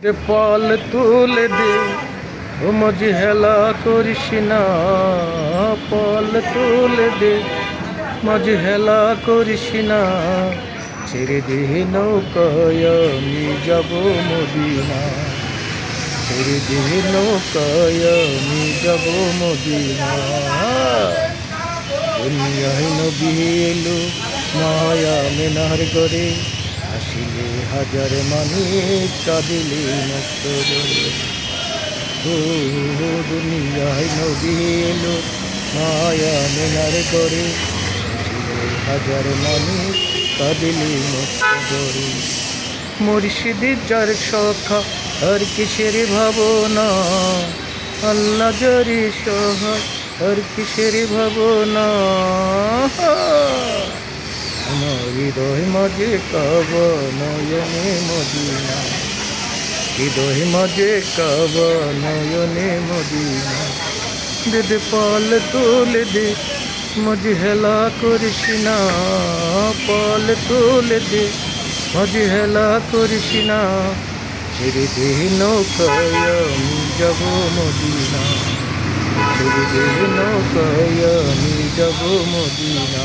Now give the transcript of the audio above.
দে পাল তুলে দে ও মজি হেলা করিস না, পাল তুলে দে মজি হেলা করিস না, ছেড়ে দে নৌকায় আমি যাব মদিনা, ছেড়ে দে নৌকায় আমি যাব মদিনা। দুনিয়ায় নবী এলো মায়া মেনার গড়ে, আসিলে হাজার মানিক কাঁদিলে মুক্ত ধরে। ও দুনিয়ায় নবী এলো মায়া মেনার গড়ে, আসিলে হাজার মানিক কাঁদিলে মুক্ত ধরে। মুর্শিদের যার সখা আর কিসের ভাবনা, আল্লাহ যারে সহায় আর কিসের ভাবনা। আমার হৃদয় মাঝে কাবা নয়নে মদিনা, হৃদয় মাঝে কাবা নয়নে মদিনা। দে দে পাল তুলে দে মজি হেলা করিস না, পাল তুলে দে মজি হেলা করিস না, ছেড়ে দে নৌকায় আমি যাব মদিনা, ছেড়ে দে নৌকায় আমি যাব মদিনা।